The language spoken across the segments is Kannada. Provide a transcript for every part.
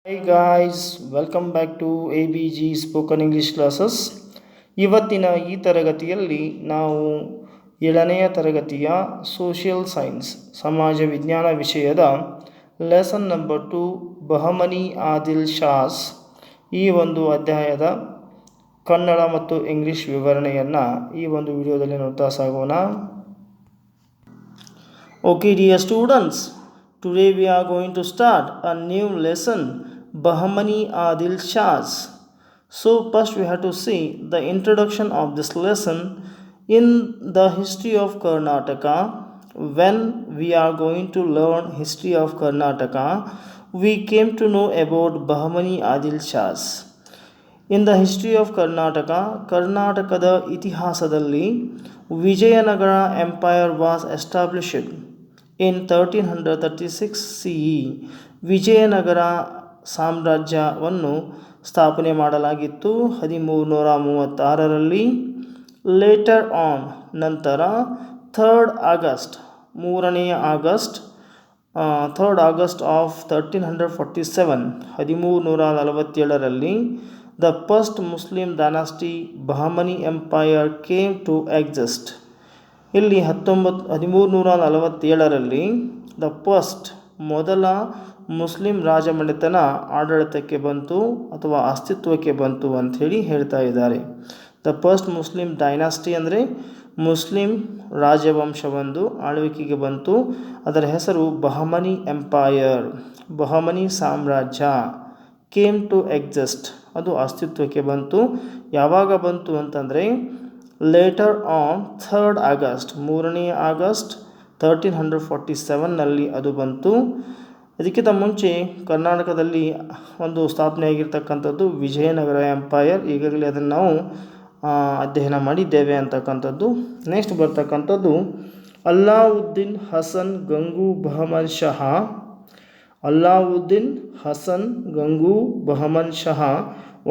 Hi guys, welcome back to ABG Spoken English Classes. ಇವತ್ತಿನ ಈ ತರಗತಿಯಲ್ಲಿ ನಾವು 7ನೆಯ ತರಗತಿಯ ಸೋಷಿಯಲ್ ಸೈನ್ಸ್ ಸಮಾಜ ವಿಜ್ಞಾನ ವಿಷಯದ ಲೆಸನ್ ನಂಬರ್ 2 ಬಹಮನಿ ಆದಿಲ್ ಶಾಸ್ ಈ ಒಂದು ಅಧ್ಯಾಯದ ಕನ್ನಡ ಮತ್ತು ಇಂಗ್ಲಿಷ್ ವಿವರಣೆಯನ್ನು ಈ ಒಂದು ವಿಡಿಯೋದಲ್ಲಿ ನೋಡ್ತಾ ಸಾಗೋಣ. Okay dear students, today we are going to start a new lesson, Bahmani Adil Shahs. So first we have to see the introduction of this lesson. In the history of Karnataka, when we are going to learn history of Karnataka, we came to know about Bahmani Adil Shahs. In the history of Karnataka, ಕರ್ನಾಟಕದ ಇತಿಹಾಸದಲ್ಲಿ Vijayanagara empire was established in 1336 CE. Vijayanagara ಸಾಮ್ರಾಜ್ಯವನ್ನು ಸ್ಥಾಪನೆ ಮಾಡಲಾಗಿತ್ತು 1336ರಲ್ಲಿ. ಲೇಟರ್ ಆನ್, ನಂತರ 3rd ಆಗಸ್ಟ್ ಆಫ್ 1347 1347ರಲ್ಲಿ the first Muslim dynasty Bahmani empire came to exist. ಇಲ್ಲಿ 1347ರಲ್ಲಿ ದ ಫಸ್ಟ್ ಮೊದಲ ಮುಸ್ಲಿಂ ರಾಜಮನೆತನ ಆಡಳಿತಕ್ಕೆ ಬಂತು ಅಥವಾ ಅಸ್ತಿತ್ವಕ್ಕೆ ಬಂತು ಅಂಥೇಳಿ ಹೇಳ್ತಾ ಇದ್ದಾರೆ. ದ ಫಸ್ಟ್ ಮುಸ್ಲಿಂ ಡೈನಾಸ್ಟಿ ಅಂದರೆ ಮುಸ್ಲಿಂ ರಾಜವಂಶವೊಂದು ಆಳ್ವಿಕೆಗೆ ಬಂತು. ಅದರ ಹೆಸರು ಬಹಮನಿ ಎಂಪೈರ್, ಬಹಮನಿ ಸಾಮ್ರಾಜ್ಯ. ಕೇಮ್ ಟು ಎಕ್ಸಿಸ್ಟ್, ಅದು ಅಸ್ತಿತ್ವಕ್ಕೆ ಬಂತು. ಯಾವಾಗ ಬಂತು ಅಂತಂದರೆ ಲೇಟರ್ ಆನ್ 3rd ಆಗಸ್ಟ್ 3ನೇ ಆಗಸ್ಟ್ 1347ನಲ್ಲಿ ಅದು ಬಂತು. ಅದಕ್ಕಿಂತ ಮುಂಚೆ ಕರ್ನಾಟಕದಲ್ಲಿ ಒಂದು ಸ್ಥಾಪನೆಯಾಗಿರ್ತಕ್ಕಂಥದ್ದು ವಿಜಯನಗರ ಎಂಪೈರ್. ಈಗಾಗಲೇ ಅದನ್ನು ನಾವು ಅಧ್ಯಯನ ಮಾಡಿದ್ದೇವೆ ಅಂತಕ್ಕಂಥದ್ದು. ನೆಕ್ಸ್ಟ್ ಬರ್ತಕ್ಕಂಥದ್ದು Alauddin Hasan Gangu Bahman Shah. Alauddin Hasan Gangu Bahman Shah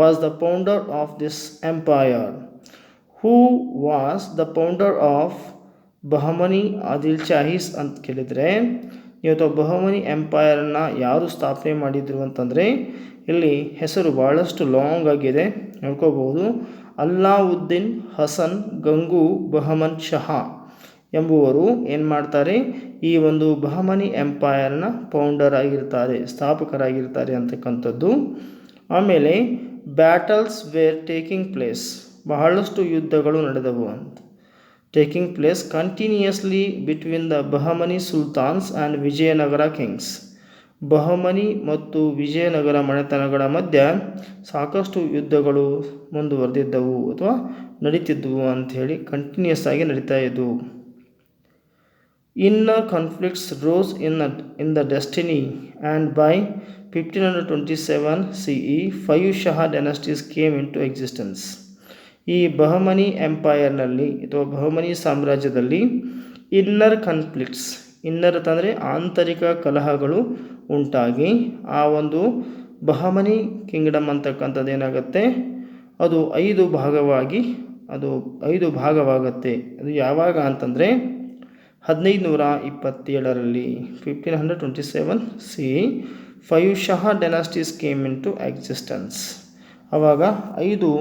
was the founder of this empire. Who was the founder of Bahmani Adil Shahis ಅಂತ ಕೇಳಿದರೆ, ಇವತ್ತು ಬಹಮನಿ ಎಂಪೈರನ್ನು ಯಾರು ಸ್ಥಾಪನೆ ಮಾಡಿದರು ಅಂತಂದರೆ ಇಲ್ಲಿ ಹೆಸರು ಭಾಳಷ್ಟು ಲಾಂಗ್ ಆಗಿದೆ, ನೋಡ್ಕೋಬಹುದು. ಅಲ್ಲಾವುದ್ದೀನ್ ಹಸನ್ ಗಂಗು ಬಹಮನ್ ಶಹ ಎಂಬುವರು ಏನು ಮಾಡ್ತಾರೆ, ಈ ಒಂದು ಬಹಮನಿ ಎಂಪೈರ್ನ ಫೌಂಡರ್ ಆಗಿರ್ತಾರೆ, ಸ್ಥಾಪಕರಾಗಿರ್ತಾರೆ ಅಂತಕ್ಕಂಥದ್ದು. ಆಮೇಲೆ ಬ್ಯಾಟಲ್ಸ್ ವೇರ್ ಟೇಕಿಂಗ್ ಪ್ಲೇಸ್, ಬಹಳಷ್ಟು ಯುದ್ಧಗಳು ನಡೆದವು ಅಂತ. Taking place continuously between the Bahmani sultans and Vijayanagara Kings. Bahmani ಮತ್ತು ವಿಜಯನಗರ ಮನೆತನಗಳ ಮಧ್ಯೆ ಸಾಕಷ್ಟು ಯುದ್ಧಗಳು ಮುಂದುವರೆದಿದ್ದವು ಅಥವಾ ನಡೀತಿದ್ದವು ಅಂಥೇಳಿ ಕಂಟಿನ್ಯೂಸ್ ಆಗಿ ನಡೀತಾ ಇದ್ದವು. Inner conflicts rose in the destiny, and by 1527 CE, 5 Shah dynasties came into existence. ಈ ಬಹಮನಿ ಎಂಪೈರ್ನಲ್ಲಿ ಅಥವಾ ಬಹಮನಿ ಸಾಮ್ರಾಜ್ಯದಲ್ಲಿ ಇನ್ನರ್ ಕಾನ್ಫ್ಲಿಕ್ಟ್ಸ್, ಇನ್ನರ್ ಅಂತಂದರೆ ಆಂತರಿಕ ಕಲಹಗಳು ಉಂಟಾಗಿ ಆ ಒಂದು ಬಹಮನಿ ಕಿಂಗ್ಡಮ್ ಅಂತಕ್ಕಂಥದ್ದು ಏನಾಗುತ್ತೆ, ಅದು 5 ಭಾಗವಾಗುತ್ತೆ. ಅದು ಯಾವಾಗ ಅಂತಂದರೆ 1527ರಲ್ಲಿ 1527 CE 5 Shah dynasties came into existence. ಆವಾಗ 5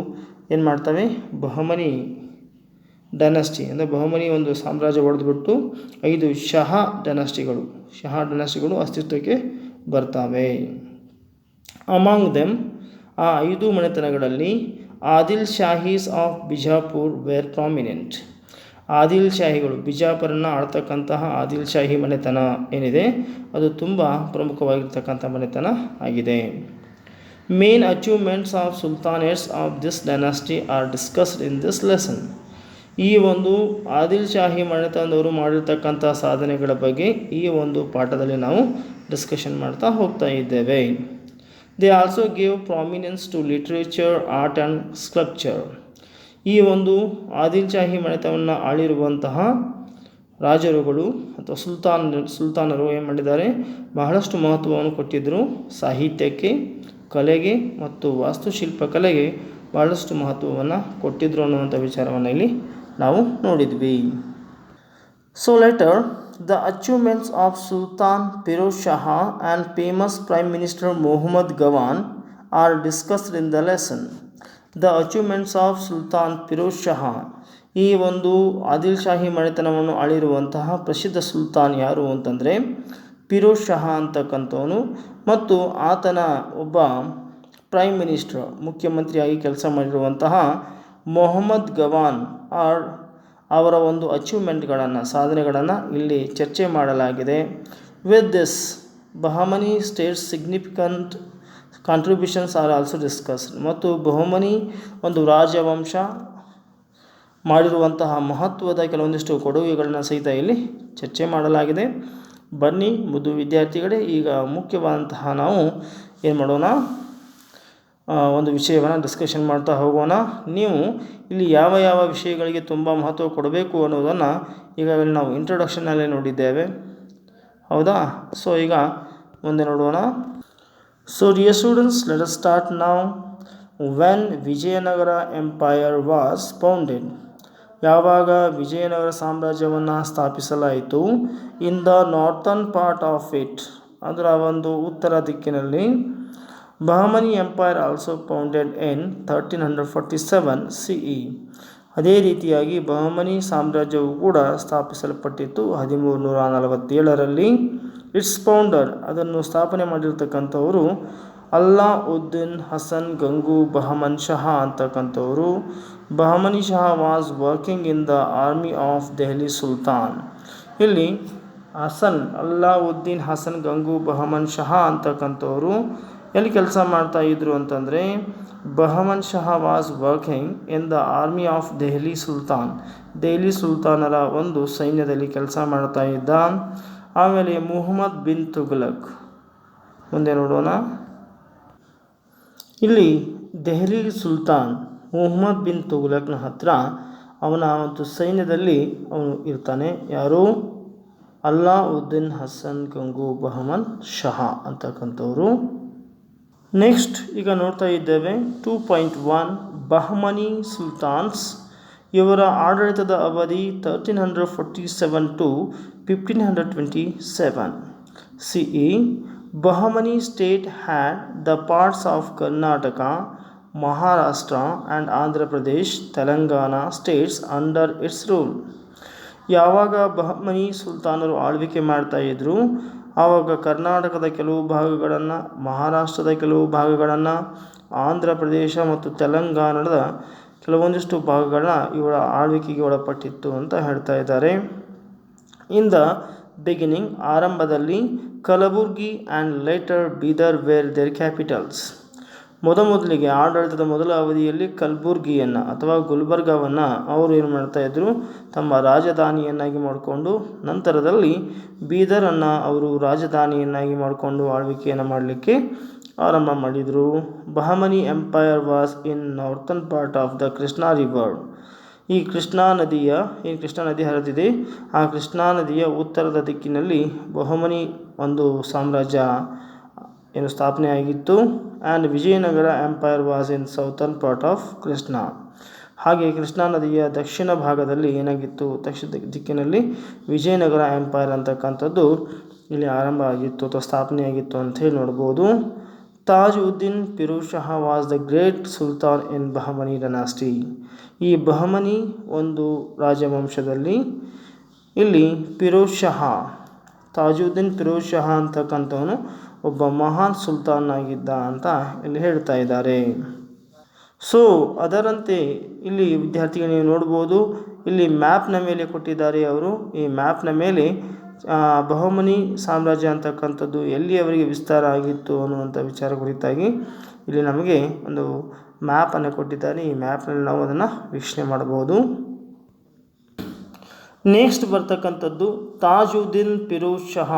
ಏನು ಮಾಡ್ತವೆ, ಬಹಮನಿ ಡೈನಾಸ್ಟಿ ಅಂದರೆ ಬಹಮನಿ ಒಂದು ಸಾಮ್ರಾಜ್ಯ ಹೊಡೆದ್ಬಿಟ್ಟು 5 ಶಹ ಡೈನಾಸ್ಟಿಗಳು ಅಸ್ತಿತ್ವಕ್ಕೆ ಬರ್ತವೆ. ಅಮಾಂಗ್ ದೆಮ್, ಆ 5 ಮನೆತನಗಳಲ್ಲಿ Adil Shahis of Bijapur were prominent. Adil ಶಾಹಿಗಳು, ಬಿಜಾಪುರನ್ನು ಆಳ್ತಕ್ಕಂತಹ ಆದಿಲ್ ಶಾಹಿ ಮನೆತನ ಏನಿದೆ ಅದು ತುಂಬ ಪ್ರಮುಖವಾಗಿರ್ತಕ್ಕಂಥ ಮನೆತನ ಆಗಿದೆ. Main achievements of sultanates of this dynasty are discussed in this lesson. ಈ ಒಂದು ಆದಿಲ್ ಶಾಹಿ ಮನೆತನದವರು ಮಾಡಿರ್ತಕ್ಕಂಥ ಸಾಧನೆಗಳ ಬಗ್ಗೆ ಈ ಒಂದು ಪಾಠದಲ್ಲಿ ನಾವು ಡಿಸ್ಕಷನ್ ಮಾಡ್ತಾ ಹೋಗ್ತಾ ಇದ್ದೇವೆ. They also gave prominence to literature, art and sculpture. ಈ ಒಂದು ಆದಿಲ್ ಶಾಹಿ ಮನೆತನವನ್ನು ಆಳಿರುವಂತಹ ರಾಜರುಗಳು ಅಥವಾ ಸುಲ್ತಾನರು ಏನು ಮಾಡಿದ್ದಾರೆ, ಬಹಳಷ್ಟು ಮಹತ್ವವನ್ನು ಕೊಟ್ಟಿದ್ದರು ಸಾಹಿತ್ಯಕ್ಕೆ, ಕಲೆಗೆ ಮತ್ತು ವಾಸ್ತುಶಿಲ್ಪ ಕಲೆಗೆ ಬಹಳಷ್ಟು ಮಹತ್ವವನ್ನು ಕೊಟ್ಟಿದ್ದರು ಅನ್ನುವಂಥ ವಿಚಾರವನ್ನು ಇಲ್ಲಿ ನಾವು ನೋಡಿದ್ವಿ. So litre The achievements of Sultan Firoz Shah and famous Prime Minister Muhammad Gawan are discussed in the lesson. The achievements of Sultan Firoz Shah, ಈ ಒಂದು ಆದಿಲ್ ಶಾಹಿ ಮನೆತನವನ್ನು ಆಳಿರುವಂತಹ ಪ್ರಸಿದ್ಧ ಸುಲ್ತಾನ್ ಯಾರು ಅಂತಂದರೆ ಫಿರೋಜ್ ಶಹ ಅಂತಕ್ಕಂಥವನು, ಮತ್ತು ಆತನ ಒಬ್ಬ ಪ್ರೈಮ್ ಮಿನಿಸ್ಟರ್ ಮುಖ್ಯಮಂತ್ರಿಯಾಗಿ ಕೆಲಸ ಮಾಡಿರುವಂತಹ ಮೊಹಮ್ಮದ್ ಗವಾನ್ ಅವರ ಒಂದು ಅಚೀವ್ಮೆಂಟ್ಗಳನ್ನು ಸಾಧನೆಗಳನ್ನು ಇಲ್ಲಿ ಚರ್ಚೆ ಮಾಡಲಾಗಿದೆ. With this Bahmani States significant contributions are also discussed. ಮತ್ತು ಬಹಮನಿ ಒಂದು ರಾಜವಂಶ ಮಾಡಿರುವಂತಹ ಮಹತ್ವದ ಕೆಲವೊಂದಿಷ್ಟು ಕೊಡುಗೆಗಳನ್ನು ಸಹಿತ ಇಲ್ಲಿ ಚರ್ಚೆ ಮಾಡಲಾಗಿದೆ. ಬನ್ನಿ ಮುದ್ದು ವಿದ್ಯಾರ್ಥಿಗಳೇ, ಈಗ ಮುಖ್ಯವಾದಂತಹ ನಾವು ಏನು ಮಾಡೋಣ, ಒಂದು ವಿಷಯವನ್ನು ಡಿಸ್ಕಷನ್ ಮಾಡ್ತಾ ಹೋಗೋಣ. ನೀವು ಇಲ್ಲಿ ಯಾವ ಯಾವ ವಿಷಯಗಳಿಗೆ ತುಂಬ ಮಹತ್ವ ಕೊಡಬೇಕು ಅನ್ನೋದನ್ನು ಈಗಾಗಲೇ ನಾವು ಇಂಟ್ರೊಡಕ್ಷನ್ನಲ್ಲೇ ನೋಡಿದ್ದೇವೆ, ಹೌದಾ? ಸೊ ಈಗ ಮುಂದೆ ನೋಡೋಣ. So dear students, let us start now. When Vijayanagara empire was founded, ಯಾವಾಗ ವಿಜಯನಗರ ಸಾಮ್ರಾಜ್ಯವನ್ನು ಸ್ಥಾಪಿಸಲಾಯಿತು. In the northern part of it, ಅದರ ಒಂದು ಉತ್ತರ ದಿಕ್ಕಿನಲ್ಲಿ. Bahmani empire also founded in 1347 CE. ಅದೇ ರೀತಿಯಾಗಿ ಬಹಮನಿ ಸಾಮ್ರಾಜ್ಯವು ಕೂಡ ಸ್ಥಾಪಿಸಲ್ಪಟ್ಟಿತ್ತು 1347ರಲ್ಲಿ. ಇಟ್ಸ್ ಫೌಂಡರ್, ಅದನ್ನು ಸ್ಥಾಪನೆ ಮಾಡಿರ್ತಕ್ಕಂಥವರು ಅಲ್ಲಾವುದ್ದೀನ್ ಹಸನ್ ಗಂಗು ಬಹಮನ್ ಶಹ ಅಂತಕ್ಕಂಥವರು. Bahmani Shah was working in the army of Delhi sultan. ಇಲ್ಲಿ ಅಲ್ಲಾವುದ್ದೀನ್ ಹಸನ್ ಗಂಗು ಬಹಮನ್ ಶಹ ಅಂತಕ್ಕಂಥವರು ಎಲ್ಲಿ ಕೆಲಸ ಮಾಡ್ತಾ ಇದ್ರು ಅಂತಂದರೆ, Bahman Shah was working in the army of Delhi sultan, Delhi ಸುಲ್ತಾನರ ಒಂದು ಸೈನ್ಯದಲ್ಲಿ ಕೆಲಸ ಮಾಡ್ತಾ ಇದ್ದ. ಆಮೇಲೆ ಮುಹಮ್ಮದ್ ಬಿನ್ ತುಘಲಕ್, ಮುಂದೆ ನೋಡೋಣ. ಇಲ್ಲಿ ದೆಹಲಿ ಸುಲ್ತಾನ್ ಮುಹಮ್ಮದ್ ಬಿನ್ ತುಘಲಕ್ನ ಹತ್ರ ಅವನ ಒಂದು ಸೈನ್ಯದಲ್ಲಿ ಅವನು ಇರ್ತಾನೆ. ಯಾರು? ಅಲ್ಲಾವುದ್ದೀನ್ ಹಸನ್ ಗಂಗು ಬಹಮನ್ ಶಹ ಅಂತಕ್ಕಂಥವ್ರು. ನೆಕ್ಸ್ಟ್ ಈಗ ನೋಡ್ತಾ ಇದ್ದೇವೆ 2.1 ಬಹಮನಿ ಸುಲ್ತಾನ್ಸ್. ಇವರ ಆಡಳಿತದ ಅವಧಿ 1347 to 1527 CE. Bahmani state had the parts of Karnataka, Maharashtra and Andhra Pradesh, Telangana states under its rule. ಯಾವಾಗ ಬಹಮನಿ ಸುಲ್ತಾನರು ಆಳ್ವಿಕೆ ಮಾಡ್ತಾ ಇದ್ರು, ಆವಾಗ ಕರ್ನಾಟಕದ ಕೆಲವು ಭಾಗಗಳನ್ನು, ಮಹಾರಾಷ್ಟ್ರದ ಕೆಲವು ಭಾಗಗಳನ್ನು, ಆಂಧ್ರ ಪ್ರದೇಶ ಮತ್ತು ತೆಲಂಗಾಣದ ಕೆಲವೊಂದಿಷ್ಟು ಭಾಗಗಳನ್ನ ಇವರ ಆಳ್ವಿಕೆಗೆ ಒಳಪಟ್ಟಿತ್ತು ಅಂತ ಹೇಳ್ತಾ ಇದ್ದಾರೆ. ಇನ್ ದ ಬಿಗಿನಿಂಗ್, ಆರಂಭದಲ್ಲಿ Kalaburagi and later Bidar were their capitals. ಮೊದಲಿಗೆ ಆಡಳಿತದ ಮೊದಲ ಅವಧಿಯಲ್ಲಿ ಕಲಬುರ್ಗಿಯನ್ನು ಅಥವಾ ಗುಲ್ಬರ್ಗಾವನ್ನು ಅವರು ಏನು ಮಾಡ್ತಾಯಿದ್ರು, ತಮ್ಮ ರಾಜಧಾನಿಯನ್ನಾಗಿ ಮಾಡಿಕೊಂಡು, ನಂತರದಲ್ಲಿ ಬೀದರನ್ನು ಅವರು ರಾಜಧಾನಿಯನ್ನಾಗಿ ಮಾಡಿಕೊಂಡು ಆಳ್ವಿಕೆಯನ್ನು ಮಾಡಲಿಕ್ಕೆ ಆರಂಭ ಮಾಡಿದರು. Bahmani empire was in northern part of the Krishna river. ಈ ಕೃಷ್ಣಾ ನದಿ ಹರಿದಿದೆ, ಆ ಕೃಷ್ಣಾ ನದಿಯ ಉತ್ತರದ ದಿಕ್ಕಿನಲ್ಲಿ ಬಹಮನಿ ಒಂದು ಸಾಮ್ರಾಜ್ಯ ಏನು ಸ್ಥಾಪನೆಯಾಗಿತ್ತು. And Vijayanagara empire was in southern part of Krishna. ಹಾಗೆ ಕೃಷ್ಣಾ ನದಿಯ ದಕ್ಷಿಣ ಭಾಗದಲ್ಲಿ ಏನಾಗಿತ್ತು, ದಕ್ಷಿಣ ದಿಕ್ಕಿನಲ್ಲಿ ವಿಜಯನಗರ ಎಂಪೈರ್ ಅಂತಕ್ಕಂಥದ್ದು ಇಲ್ಲಿ ಆರಂಭ ಆಗಿತ್ತು ಅಥವಾ ಸ್ಥಾಪನೆಯಾಗಿತ್ತು ಅಂತ ಹೇಳಿ ನೋಡ್ಬೋದು. Tajuddin Firoz Shah was the great sultan in Bahmani dynasty. ಈ ಬಹಮನಿ ಒಂದು ರಾಜವಂಶದಲ್ಲಿ ಇಲ್ಲಿ ತಾಜುದ್ದೀನ್ ಫಿರೋಜ್ ಶಹ ಅಂತಕ್ಕಂಥವನು ಒಬ್ಬ ಮಹಾನ್ ಸುಲ್ತಾನ್ ಆಗಿದ್ದ ಅಂತ ಇಲ್ಲಿ ಹೇಳ್ತಾ ಇದ್ದಾರೆ. ಸೊ ಅದರಂತೆ ಇಲ್ಲಿ ವಿದ್ಯಾರ್ಥಿಗಳು ನೀವು ನೋಡ್ಬೋದು, ಇಲ್ಲಿ ಮ್ಯಾಪ್ನ ಮೇಲೆ ಕೊಟ್ಟಿದ್ದಾರೆ ಅವರು. ಈ ಮ್ಯಾಪ್ನ ಮೇಲೆ ಬಹಮನಿ ಸಾಮ್ರಾಜ್ಯ ಅಂತಕ್ಕಂಥದ್ದು ಎಲ್ಲಿಯವರೆಗೆ ವಿಸ್ತಾರ ಆಗಿತ್ತು ಅನ್ನುವಂಥ ವಿಚಾರ ಕುರಿತಾಗಿ ಇಲ್ಲಿ ನಮಗೆ ಒಂದು ಮ್ಯಾಪನ್ನು ಕೊಟ್ಟಿದ್ದಾರೆ. ಈ ಮ್ಯಾಪ್ನಲ್ಲಿ ನಾವು ಅದನ್ನು ವೀಕ್ಷಣೆ ಮಾಡಬಹುದು. ನೆಕ್ಸ್ಟ್ ಬರ್ತಕ್ಕಂಥದ್ದು Tajuddin Firoz Shah.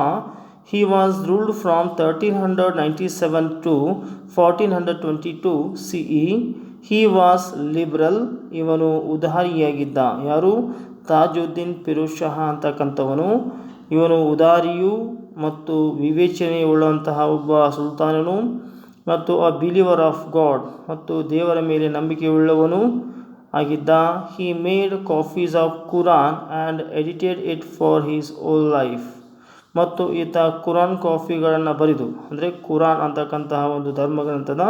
He was ruled from 1397 to 1422 CE. He was liberal. ಇವನು ಉದಾರಿಯಾಗಿದ್ದ. ಯಾರು? ತಾಜುದ್ದೀನ್ ಫಿರೋಜ್ ಶಹ ಅಂತಕ್ಕಂಥವನು. ಇವನು ಉದಾರಿಯು ಮತ್ತು ವಿವೇಚನೆಯುಳ್ಳಂತಹ ಒಬ್ಬ ಸುಲ್ತಾನನು ಮತ್ತು ಅ ಬಿಲೀವರ್ ಆಫ್ ಗಾಡ್, ಮತ್ತು ದೇವರ ಮೇಲೆ ನಂಬಿಕೆಯುಳ್ಳವನು. ಆಗಿದ್ದ. He made copies of Quran and edited it for his whole life. ಮತ್ತು ಈತ ಕುರಾನ್ ಕಾಫಿಗಳನ್ನು ಬರೆದು, ಅಂದರೆ ಕುರಾನ್ ಅಂತಕ್ಕಂತಹ ಒಂದು ಧರ್ಮಗ್ರಂಥದ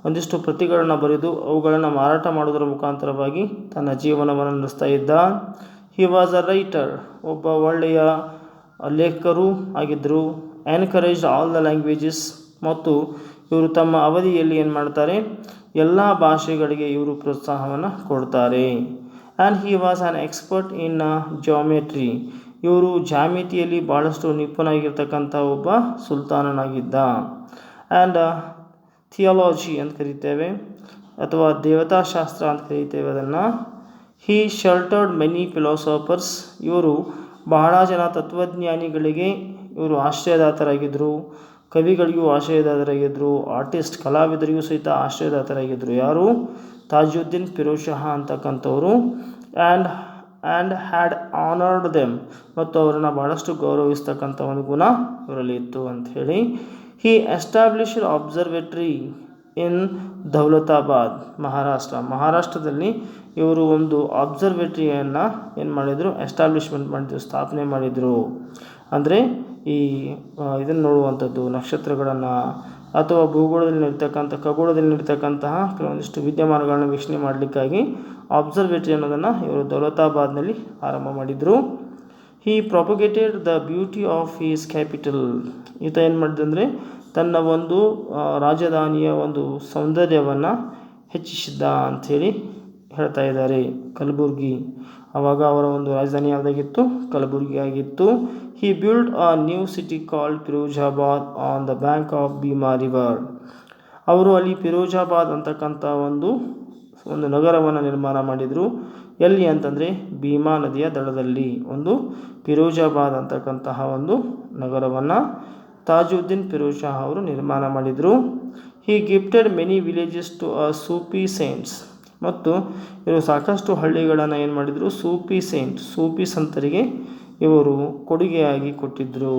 ಒಂದಿಷ್ಟು ಪ್ರತಿಗಳನ್ನು ಬರೆದು ಅವುಗಳನ್ನು ಮಾರಾಟ ಮಾಡುವುದರ ಮುಖಾಂತರವಾಗಿ ತನ್ನ ಜೀವನವನ್ನು ನಡೆಸ್ತಾ ಇದ್ದ. ಹಿ ವಾಸ್ ಅ ರೈಟರ್, ಒಬ್ಬ ಒಳ್ಳೆಯ ಲೇಖಕರು ಆಗಿದ್ದರು. ಎನ್ಕರೇಜ್ ಆಲ್ ದ ಲ್ಯಾಂಗ್ವೇಜಸ್, ಮತ್ತು ಇವರು ತಮ್ಮ ಅವಧಿಯಲ್ಲಿ ಏನು ಮಾಡ್ತಾರೆ, ಎಲ್ಲ ಭಾಷೆಗಳಿಗೆ ಇವರು ಪ್ರೋತ್ಸಾಹವನ್ನು ಕೊಡ್ತಾರೆ. And he was an expert in geometry, ಇವರು ಜಾಮಿತಿಯಲ್ಲಿ ಭಾಳಷ್ಟು ನಿಪುಣರಾಗಿರ್ತಕ್ಕಂಥ ಒಬ್ಬ ಸುಲ್ತಾನನಾಗಿದ್ದ. ಆ್ಯಂಡ್ ಥಿಯಾಲಜಿ ಅಂತ ಕರಿತೇವೆ, ಅಥವಾ ದೇವತಾಶಾಸ್ತ್ರ ಅಂತ ಕರೀತೇವೆ ಅದನ್ನು. ಹಿ ಶೆಲ್ಟರ್ಡ್ ಮೆನಿ ಫಿಲಾಸಫರ್ಸ್, ಇವರು ಬಹಳ ಜನ ತತ್ವಜ್ಞಾನಿಗಳಿಗೆ ಇವರು ಆಶ್ರಯದಾತರಾಗಿದ್ದರು. ಕವಿಗಳಿಗೂ ಆಶ್ರಯದಾತರಾಗಿದ್ದರು. ಆರ್ಟಿಸ್ಟ್, ಕಲಾವಿದರಿಗೂ ಸಹಿತ ಆಶ್ರಯದಾತರಾಗಿದ್ದರು. ಯಾರು? ತಾಜುದ್ದೀನ್ ಫಿರೋಜ್ ಶಹ ಅಂತಕ್ಕಂಥವರು. ಆ್ಯಂಡ್ ಹ್ಯಾಡ್ ಆನರ್ಡ್ ದೆಮ್, ಮತ್ತು ಅವರನ್ನು ಭಾಳಷ್ಟು ಗೌರವಿಸ್ತಕ್ಕಂಥ ಒಂದು ಗುಣ ಇವರಲ್ಲಿ ಇತ್ತು ಅಂಥೇಳಿ. He established observatory in Daulatabad, ಮಹಾರಾಷ್ಟ್ರದಲ್ಲಿ ಇವರು ಒಂದು ಅಬ್ಸರ್ವೇಟ್ರಿಯನ್ನು ಏನು ಮಾಡಿದರು, ಎಸ್ಟಾಬ್ಲಿಷ್ಮೆಂಟ್ ಮಾಡಿದರು, ಸ್ಥಾಪನೆ ಮಾಡಿದರು. ಅಂದರೆ ಈ ಇದನ್ನು ನೋಡುವಂಥದ್ದು, ನಕ್ಷತ್ರಗಳನ್ನು ಅಥವಾ ಖಗೋಳದಲ್ಲಿ ನಡೀತಕ್ಕಂತಹ ಕೆಲವೊಂದಿಷ್ಟು ವಿದ್ಯಮಾನಗಳನ್ನು ವೀಕ್ಷಣೆ ಮಾಡಲಿಕ್ಕಾಗಿ ಅಬ್ಸರ್ವೇಟರಿ ಅನ್ನೋದನ್ನು ಇವರು ದೌಲತಾಬಾದ್ನಲ್ಲಿ ಆರಂಭ ಮಾಡಿದರು. He propagated the beauty of his capital, ಈತ ಏನು ಮಾಡಿದಂದರೆ ತನ್ನ ಒಂದು ರಾಜಧಾನಿಯ ಒಂದು ಸೌಂದರ್ಯವನ್ನು ಹೆಚ್ಚಿಸಿದ್ದ ಅಂಥೇಳಿ ಹೇಳ್ತಾ ಇದ್ದಾರೆ. ಕಲಬುರ್ಗಿ, ಆವಾಗ ಅವರ ಒಂದು ರಾಜಧಾನಿ ಯಾವುದಾಗಿತ್ತು, ಕಲಬುರ್ಗಿ ಆಗಿತ್ತು. He build a new city called Firozabad on the bank of Bhima river, ಅವರು ಅಲ್ಲಿ ಫಿರೋಜಾಬಾದ್ ಅಂತಕ್ಕಂಥ ಒಂದು ನಗರವನ್ನು ನಿರ್ಮಾಣ ಮಾಡಿದರು. ಎಲ್ಲಿ ಅಂತಂದರೆ ಭೀಮಾ ನದಿಯ ದಡದಲ್ಲಿ ಒಂದು ಫಿರೋಜಾಬಾದ್ ಅಂತಕ್ಕಂತಹ ಒಂದು ನಗರವನ್ನು ತಾಜುದ್ದೀನ್ ಫಿರೋಜ್ ಶಾ ಅವರು ನಿರ್ಮಾಣ ಮಾಡಿದರು. He gifted many villages to a Sufi saints, ಮತ್ತು ಇವರು ಸಾಕಷ್ಟು ಹಳ್ಳಿಗಳನ್ನು ಏನು ಮಾಡಿದರು, ಸೂಫಿ ಸಂತರಿಗೆ ಇವರು ಕೊಡುಗೆಯಾಗಿ ಕೊಟ್ಟಿದ್ದರು.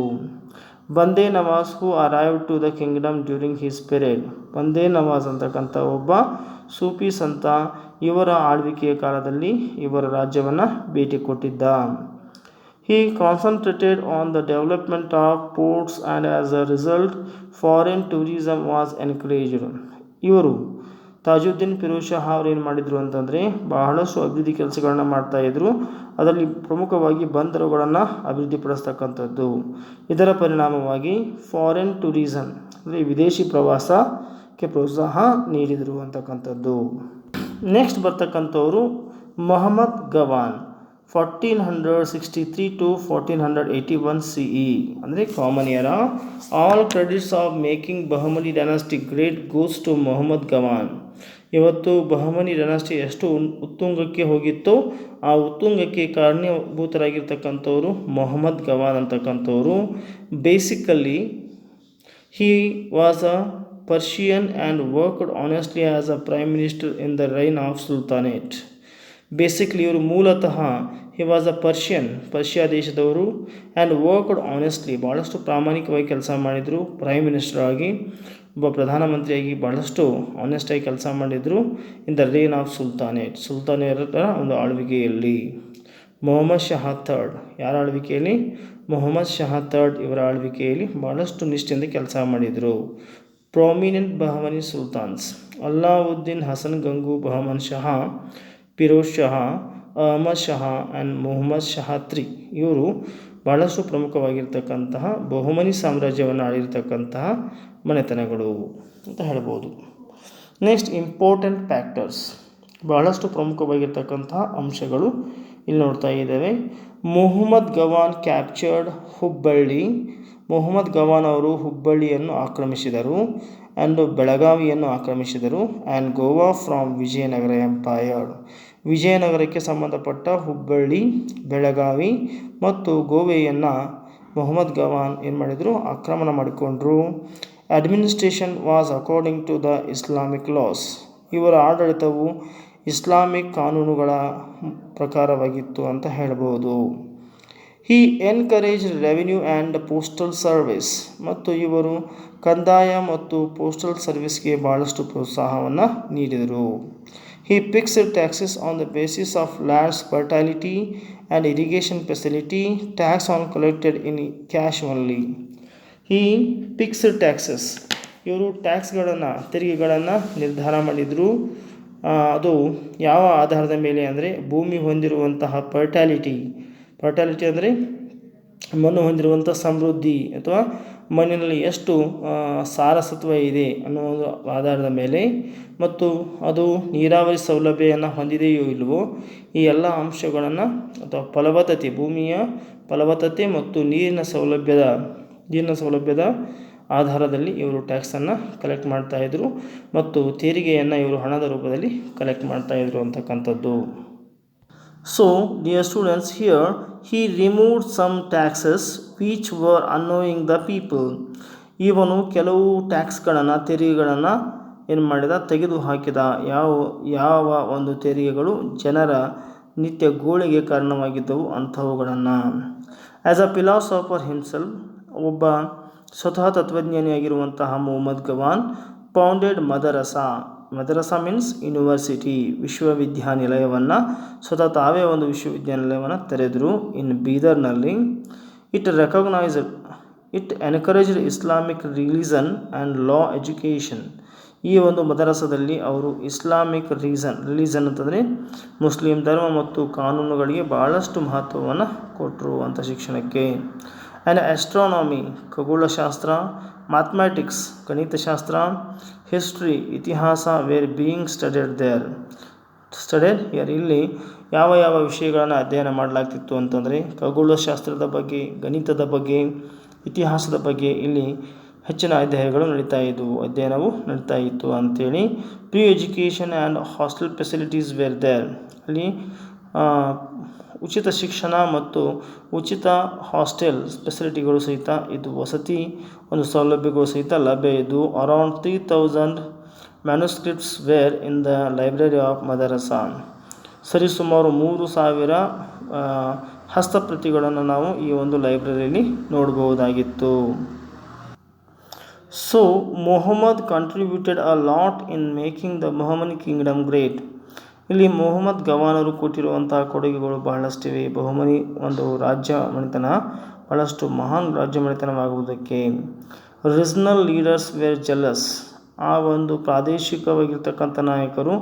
Bande Nawaz who arrived to the kingdom during his period, Bande Nawaz ಅಂತಕ್ಕಂಥ ಒಬ್ಬ ಸೂಫಿ ಸಂತ ಇವರ ಆಳ್ವಿಕೆಯ ಕಾಲದಲ್ಲಿ ಇವರ ರಾಜ್ಯವನ್ನು ಭೇಟಿ ಕೊಟ್ಟಿದ್ದ. He concentrated on the development of ports and as a result foreign tourism was encouraged. ಇವರು ತಾಜುದ್ದೀನ್ ಫಿರೋಜ್ ಶಾ ಅವರು ಏನು ಮಾಡಿದರು ಅಂತಂದರೆ ಬಹಳಷ್ಟು ಅಭಿವೃದ್ಧಿ ಕೆಲಸಗಳನ್ನು ಮಾಡ್ತಾಯಿದ್ರು. ಅದರಲ್ಲಿ ಪ್ರಮುಖವಾಗಿ ಬಂದರುಗಳನ್ನು ಅಭಿವೃದ್ಧಿಪಡಿಸ್ತಕ್ಕಂಥದ್ದು. ಇದರ ಪರಿಣಾಮವಾಗಿ ಫಾರಿನ್ ಟೂರಿಸಮ್ ಅಂದರೆ ವಿದೇಶಿ ಪ್ರವಾಸಕ್ಕೆ ಪ್ರೋತ್ಸಾಹ ನೀಡಿದರು ಅಂತಕ್ಕಂಥದ್ದು. ನೆಕ್ಸ್ಟ್ ಬರ್ತಕ್ಕಂಥವರು ಮೊಹಮ್ಮದ್ ಗವಾನ್, 1463 to 1481 CE, ಅಂದರೆ common era. All credits of making Bahmani dynasty great goes to Mohammad Gawan. ಇವತ್ತು ಬಹಮನಿ ಡೈನಾಸ್ಟಿ ಎಷ್ಟು ಉತ್ತುಂಗಕ್ಕೆ ಹೋಗಿತ್ತೋ ಆ ಉತ್ತುಂಗಕ್ಕೆ ಕಾರಣೀಭೂತರಾಗಿರ್ತಕ್ಕಂಥವರು ಮೊಹಮ್ಮದ್ ಗವಾನ್ ಅಂತಕ್ಕಂಥವರು. Basically he was a Persian and worked honestly as a prime minister in the reign of sultanate. Basically ಇವರು ಮೂಲತಃ ಹಿ ವಾಸ್ ಅ ಪರ್ಷಿಯಾ ದೇಶದವರು. ಆ್ಯಂಡ್ ವರ್ಕ್ಡ್ ಆನೆಸ್ಟ್ಲಿ, ಭಾಳಷ್ಟು ಪ್ರಾಮಾಣಿಕವಾಗಿ ಕೆಲಸ ಮಾಡಿದರು. ಪ್ರೈಮ್ ಮಿನಿಸ್ಟರ್ ಆಗಿ, ಒಬ್ಬ ಪ್ರಧಾನಮಂತ್ರಿಯಾಗಿ ಭಾಳಷ್ಟು ಆನೆಸ್ಟಾಗಿ ಕೆಲಸ ಮಾಡಿದರು. ಇನ್ ದ ರೇನ್ ಆಫ್ ಸುಲ್ತಾನೇತರ ಒಂದು ಆಳ್ವಿಕೆಯಲ್ಲಿ. ಮೊಹಮ್ಮದ್ ಶಹ ಥರ್ಡ್, ಯಾರ ಆಳ್ವಿಕೆಯಲ್ಲಿ? ಮೊಹಮ್ಮದ್ ಶಹ ಥರ್ಡ್ ಇವರ ಆಳ್ವಿಕೆಯಲ್ಲಿ ಭಾಳಷ್ಟು ನಿಷ್ಠೆಯಿಂದ ಕೆಲಸ ಮಾಡಿದರು. Prominent Bahmani sultans: Allauddin, Hasan Gangu, Bahman Shah, Firoz Shah, Ahmad Shah and Mohammad Shah III ಇವರು ಭಾಳಷ್ಟು ಪ್ರಮುಖವಾಗಿರ್ತಕ್ಕಂತಹ ಬಹುಮನಿ ಸಾಮ್ರಾಜ್ಯವನ್ನು ಆಳಿರ್ತಕ್ಕಂತಹ ಮನೆತನಗಳು ಅಂತ ಹೇಳ್ಬೋದು. ನೆಕ್ಸ್ಟ್ ಇಂಪಾರ್ಟೆಂಟ್ ಫ್ಯಾಕ್ಟರ್ಸ್, ಬಹಳಷ್ಟು ಪ್ರಮುಖವಾಗಿರ್ತಕ್ಕಂತಹ ಅಂಶಗಳು ಇಲ್ಲಿ ನೋಡ್ತಾ ಇದ್ದೇವೆ. ಮೊಹಮ್ಮದ್ ಗವಾನ್ ಕ್ಯಾಪ್ಚರ್ಡ್ ಹುಬ್ಬಳ್ಳಿ. ಮೊಹಮ್ಮದ್ ಗವಾನ್ ಅವರು ಹುಬ್ಬಳ್ಳಿಯನ್ನು ಆಕ್ರಮಿಸಿದರು. ಆ್ಯಂಡ್ ಬೆಳಗಾವಿಯನ್ನು ಆಕ್ರಮಿಸಿದರು. And Goa from Vijayanagara empire. ವಿಜಯನಗರಕ್ಕೆ ಸಂಬಂಧಪಟ್ಟ ಹುಬ್ಬಳ್ಳಿ, ಬೆಳಗಾವಿ ಮತ್ತು ಗೋವೆಯನ್ನು ಮೊಹಮ್ಮದ್ ಗವಾನ್ ಏನು ಮಾಡಿದರು, ಆಕ್ರಮಣ ಮಾಡಿಕೊಂಡರು. Administration was according to the Islamic laws. ಇವರ ಆಡಳಿತವು ಇಸ್ಲಾಮಿಕ್ ಕಾನೂನುಗಳ ಪ್ರಕಾರವಾಗಿತ್ತು ಅಂತ ಹೇಳ್ಬೋದು. He encouraged revenue and postal service. ಮತ್ತು ಇವರು ಕಂದಾಯ ಮತ್ತು ಪೋಸ್ಟಲ್ ಸರ್ವಿಸ್ಗೆ ಭಾಳಷ್ಟು ಪ್ರೋತ್ಸಾಹವನ್ನು ನೀಡಿದರು. He fixed taxes on the basis of land's fertility and irrigation facility, tax on collected in cash only. He fixed taxes. ಇವರು ಟ್ಯಾಕ್ಸ್ಗಳನ್ನು ತೆರಿಗೆಗಳನ್ನು ನಿರ್ಧಾರ ಮಾಡಿದರು. ಅದು ಯಾವ ಆಧಾರದ ಮೇಲೆ ಅಂದರೆ ಭೂಮಿ ಹೊಂದಿರುವಂತಹ ಫರ್ಟ್ಯಾಲಿಟಿ ಅಂದರೆ ಮಣ್ಣು ಹೊಂದಿರುವಂಥ ಸಮೃದ್ಧಿ ಅಥವಾ ಮಣ್ಣಿನಲ್ಲಿ ಎಷ್ಟು ಸಾರಸತ್ವ ಇದೆ ಅನ್ನೋ ಒಂದು ಆಧಾರದ ಮೇಲೆ ಮತ್ತು ಅದು ನೀರಾವರಿ ಸೌಲಭ್ಯವನ್ನು ಹೊಂದಿದೆಯೋ ಇಲ್ಲವೋ ಈ ಎಲ್ಲ ಅಂಶಗಳನ್ನು ಅಥವಾ ಫಲವತ್ತತೆ ಭೂಮಿಯ ಫಲವತ್ತತೆ ಮತ್ತು ನೀರಿನ ಸೌಲಭ್ಯದ ಆಧಾರದಲ್ಲಿ ಇವರು ಟ್ಯಾಕ್ಸನ್ನು ಕಲೆಕ್ಟ್ ಮಾಡ್ತಾಯಿದ್ರು ಮತ್ತು ತೆರಿಗೆಯನ್ನು ಇವರು ಹಣದ ರೂಪದಲ್ಲಿ ಕಲೆಕ್ಟ್ ಮಾಡ್ತಾಯಿದ್ರು ಅಂತಕ್ಕಂಥದ್ದು. So, dear students, here he removed some taxes which were annoying the people. ಇವನು ಕೆಲವು ಟ್ಯಾಕ್ಸ್ಗಳನ್ನು ತೆರಿಗೆಗಳನ್ನು ಏನು ಮಾಡಿದ ತೆಗೆದು ಹಾಕಿದ. ಯಾವ ಒಂದು ತೆರಿಗೆಗಳು ಜನರ ನಿತ್ಯ ಗೋಳಿಗೆ ಕಾರಣವಾಗಿದ್ದವು ಅಂಥವುಗಳನ್ನು. ಆ್ಯಸ್ ಅ ಫಿಲಾಸಫರ್ ಹಿಮ್ಸೆಲ್ಫ್, ಒಬ್ಬ ಸ್ವತಃ ತತ್ವಜ್ಞಾನಿಯಾಗಿರುವಂತಹ Mohammad Gawan founded madrasa means university, ವಿಶ್ವವಿದ್ಯಾನಿಲಯವನ್ನು ಸ್ವತಃ ತಾವೇ ಒಂದು ವಿಶ್ವವಿದ್ಯಾನಿಲಯವನ್ನು ತೆರೆದರು ಇನ್ ಬೀದರ್ನಲ್ಲಿ. It encouraged Islamic religion and law education. ಈ ಒಂದು ಮದರಸದಲ್ಲಿ ಅವರು ಇಸ್ಲಾಮಿಕ್ ರಿಲಿಜನ್ ಅಂತಂದರೆ ಮುಸ್ಲಿಂ ಧರ್ಮ ಮತ್ತು ಕಾನೂನುಗಳಿಗೆ ಭಾಳಷ್ಟು ಮಹತ್ವವನ್ನು ಕೊಟ್ಟರು ಅಂತ ಶಿಕ್ಷಣಕ್ಕೆ. ಆ್ಯಂಡ್ ಆಸ್ಟ್ರಾನಮಿ ಖಗೋಳಶಾಸ್ತ್ರ, ಮ್ಯಾಥಮೆಟಿಕ್ಸ್ ಗಣಿತಶಾಸ್ತ್ರ, ಹಿಸ್ಟ್ರಿ ಇತಿಹಾಸ ವೇರ್ ಬೀಯಿಂಗ್ ಸ್ಟಡಿಡ್ ಹಿಯರ್. ಇಲ್ಲಿ ಯಾವ ವಿಷಯಗಳನ್ನು ಅಧ್ಯಯನ ಮಾಡಲಾಗ್ತಿತ್ತು ಅಂತಂದರೆ ಖಗೋಳಶಾಸ್ತ್ರದ ಬಗ್ಗೆ, ಗಣಿತದ ಬಗ್ಗೆ, ಇತಿಹಾಸದ ಬಗ್ಗೆ ಇಲ್ಲಿ ಹೆಚ್ಚಿನ ಅಧ್ಯಯನವು ನಡೀತಾ ಇತ್ತು ಅಂಥೇಳಿ. Pre education and hostel facilities were there. ಅಲ್ಲಿ ಉಚಿತ ಶಿಕ್ಷಣ ಮತ್ತು ಉಚಿತ ಹಾಸ್ಟೆಲ್ ಫೆಸಿಲಿಟಿಗಳು ಸಹಿತ ಇದು ವಸತಿ ಒಂದು ಸೌಲಭ್ಯಗಳು ಸಹಿತ ಲಭ್ಯ ಇದ್ದು. Around 3000 manuscripts were in the library of madrasa. ಸರಿಸುಮಾರು 3000 ಹಸ್ತಪ್ರತಿಗಳನ್ನು ನಾವು ಈ ಒಂದು ಲೈಬ್ರರಿಯಲ್ಲಿ ನೋಡಬಹುದಾಗಿತ್ತು. So Mohammad contributed a lot in making the ಮೊಹಮ್ಮನ್ ಕಿಂಗ್ಡಮ್ ಗ್ರೇಟ್. ಇಲ್ಲಿ ಮೊಹಮ್ಮದ್ ಗವಾನರು ಕೊಟ್ಟಿರುವಂತಹ ಕೊಡುಗೆಗಳು ಬಹಳಷ್ಟಿವೆ. ಬಹುಮನಿ ಒಂದು ರಾಜ್ಯ ಮನೆತನ ಬಹಳಷ್ಟು ಮಹಾನ್ ರಾಜ್ಯ ಮನೆತನವಾಗುವುದಕ್ಕೆ. Regional leaders were jealous. ಆ ಒಂದು ಪ್ರಾದೇಶಿಕವಾಗಿರ್ತಕ್ಕಂಥ ನಾಯಕರು